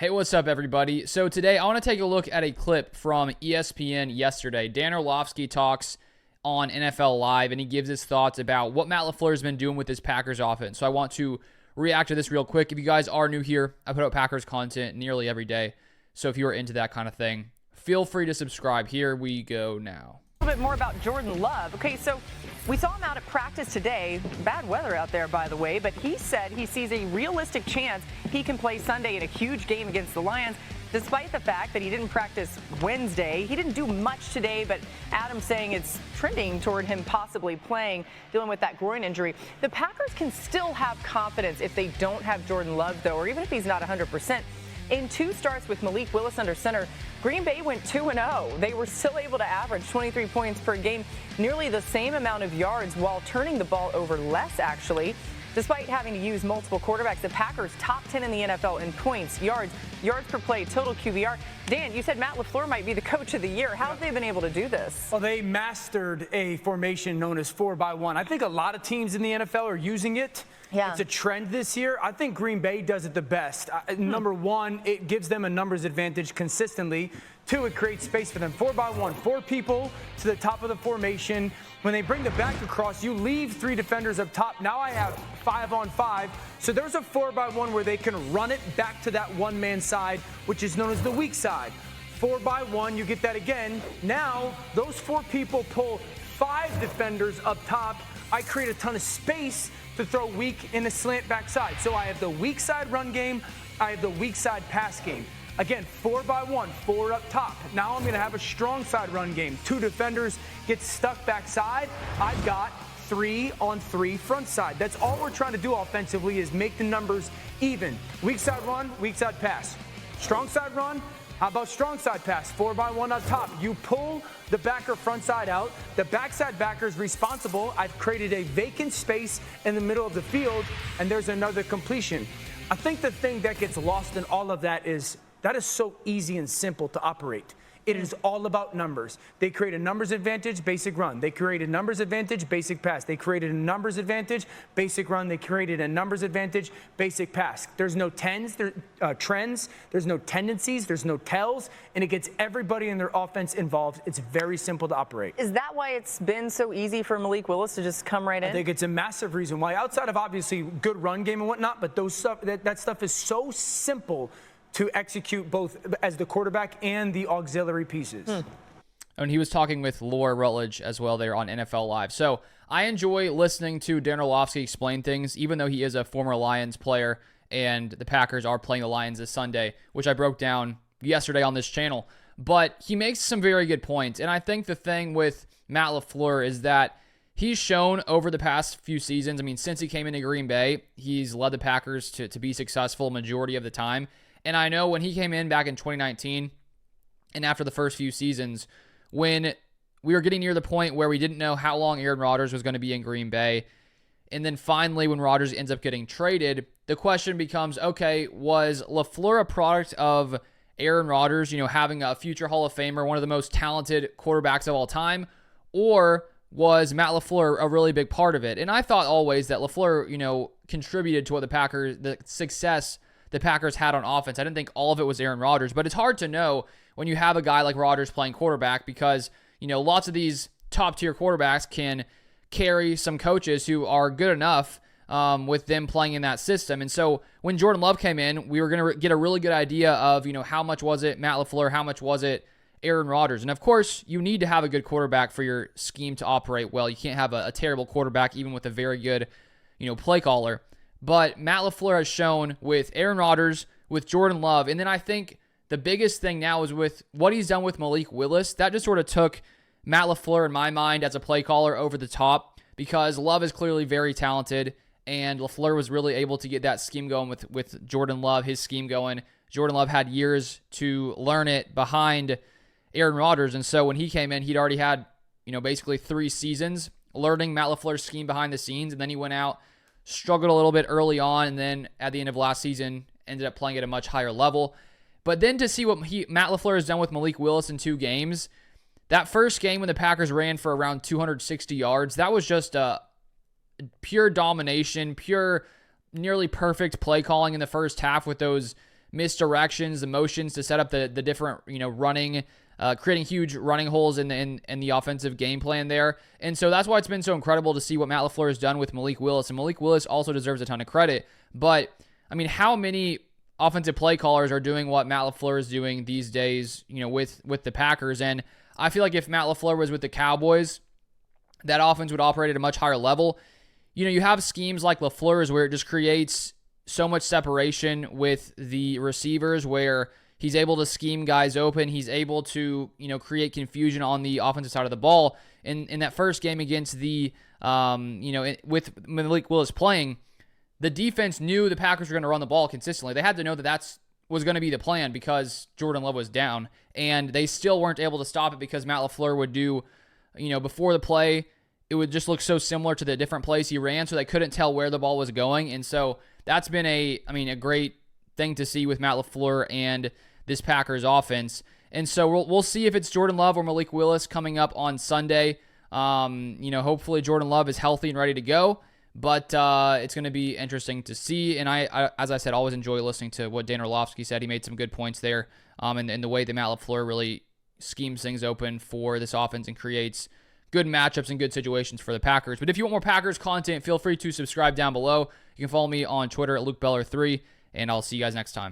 Hey, what's up, everybody? So today I want to take a look at a clip from ESPN yesterday. Dan Orlovsky talks on NFL Live, and he gives his thoughts about what Matt LaFleur has been doing with his Packers offense. So I want to react to this real quick. If you guys are new here, I put out Packers content nearly every day. So if you are into that kind of thing, feel free to subscribe. Here we go now. A little bit more about Jordan Love. Okay, so we saw him out at practice today. Bad weather out there, by the way, but he said he sees a realistic chance he can play Sunday in a huge game against the Lions, despite the fact that he didn't practice Wednesday. He didn't do much today, but Adam's saying it's trending toward him possibly playing, dealing with that groin injury. The Packers can still have confidence if they don't have Jordan Love, though, or even if he's not 100%. In 2 starts with Malik Willis under center, Green Bay went 2-0. They were still able to average 23 points per game, nearly the same amount of yards while turning the ball over less, actually. Despite having to use multiple quarterbacks, the Packers top 10 in the NFL in points, yards per play, total QBR. Dan, you said Matt LaFleur might be the coach of the year. How have they been able to do this? Well, they mastered a formation known as 4-by-1. I think a lot of teams in the NFL are using it. Yeah. It's a trend this year. I think Green Bay does it the best. Number one, it gives them a numbers advantage consistently. 2, it creates space for them. 4-by-1, 4 people to the top of the formation. When they bring the back across, you leave 3 defenders up top. Now I have 5-on-5. So there's a 4-by-1 where they can run it back to that one-man side, which is known as the weak side. 4-by-1, you get that again. Now those 4 people pull 5 defenders up top. I create a ton of space to throw weak in the slant backside. So I have the weak side run game. I have the weak side pass game. Again, 4-by-1, 4 up top. Now I'm going to have a strong side run game. 2 defenders get stuck backside. I've got 3-on-3 front side. That's all we're trying to do offensively is make the numbers even. Weak side run, weak side pass. Strong side run. How about strong side pass? 4-by-1 on top. You pull the backer front side out. The backside backer is responsible. I've created a vacant space in the middle of the field, and there's another completion. I think the thing that gets lost in all of that is so easy and simple to operate. It is all about numbers. They create a numbers advantage, basic run. They create a numbers advantage, basic pass. They created a numbers advantage, basic run. They created a numbers advantage, basic pass. There's no trends, there's no tendencies, there's no tells, and it gets everybody in their offense involved. It's very simple to operate. Is that why it's been so easy for Malik Willis to just come right in? I think it's a massive reason why, outside of obviously good run game and whatnot, but that stuff is so simple to execute both as the quarterback and the auxiliary pieces. And he was talking with Laura Rutledge as well there on NFL Live. So I enjoy listening to Dan Orlovsky explain things, even though he is a former Lions player and the Packers are playing the Lions this Sunday, which I broke down yesterday on this channel. But he makes some very good points. And I think the thing with Matt LaFleur is that he's shown over the past few seasons, I mean, since he came into Green Bay, he's led the Packers to be successful majority of the time. And I know when he came in back in 2019 and after the first few seasons, when we were getting near the point where we didn't know how long Aaron Rodgers was going to be in Green Bay, and then finally when Rodgers ends up getting traded, the question becomes, okay, was LaFleur a product of Aaron Rodgers, having a future Hall of Famer, one of the most talented quarterbacks of all time, or was Matt LaFleur a really big part of it? And I thought always that LaFleur, contributed to what the success the Packers had on offense. I didn't think all of it was Aaron Rodgers, but it's hard to know when you have a guy like Rodgers playing quarterback because, lots of these top-tier quarterbacks can carry some coaches who are good enough with them playing in that system. And so when Jordan Love came in, we were going to get a really good idea of, how much was it Matt LaFleur, how much was it Aaron Rodgers. And of course, you need to have a good quarterback for your scheme to operate well. You can't have a terrible quarterback, even with a very good, play caller. But Matt LaFleur has shown with Aaron Rodgers, with Jordan Love, and then I think the biggest thing now is with what he's done with Malik Willis. That just sort of took Matt LaFleur, in my mind, as a play caller over the top because Love is clearly very talented, and LaFleur was really able to get that scheme going with Jordan Love, his scheme going. Jordan Love had years to learn it behind Aaron Rodgers, and so when he came in, he'd already had, basically 3 seasons learning Matt LaFleur's scheme behind the scenes, and then he went out, struggled a little bit early on, and then at the end of last season ended up playing at a much higher level. But then to see what Matt LaFleur has done with Malik Willis in 2 games, that first game when the Packers ran for around 260 yards, that was just pure domination, pure nearly perfect play calling in the first half with those misdirections, the motions to set up the different, running, creating huge running holes in the offensive game plan there. And so that's why it's been so incredible to see what Matt LaFleur has done with Malik Willis. And Malik Willis also deserves a ton of credit. But, I mean, how many offensive play callers are doing what Matt LaFleur is doing these days, with the Packers? And I feel like if Matt LaFleur was with the Cowboys, that offense would operate at a much higher level. You have schemes like LaFleur's where it just creates so much separation with the receivers where he's able to scheme guys open. He's able to, create confusion on the offensive side of the ball. In that first game against the, with Malik Willis playing, the defense knew the Packers were going to run the ball consistently. They had to know that was going to be the plan because Jordan Love was down, and they still weren't able to stop it because Matt LaFleur would do, before the play, it would just look so similar to the different plays he ran, so they couldn't tell where the ball was going. And so that's been a great thing to see with Matt LaFleur and this Packers offense. And so we'll see if it's Jordan Love or Malik Willis coming up on Sunday. Hopefully Jordan Love is healthy and ready to go. But it's going to be interesting to see. And I, as I said, always enjoy listening to what Dan Orlovsky said. He made some good points there. And the way that Matt LaFleur really schemes things open for this offense and creates good matchups and good situations for the Packers. But if you want more Packers content, feel free to subscribe down below. You can follow me on Twitter at LukeBeller3, and I'll see you guys next time.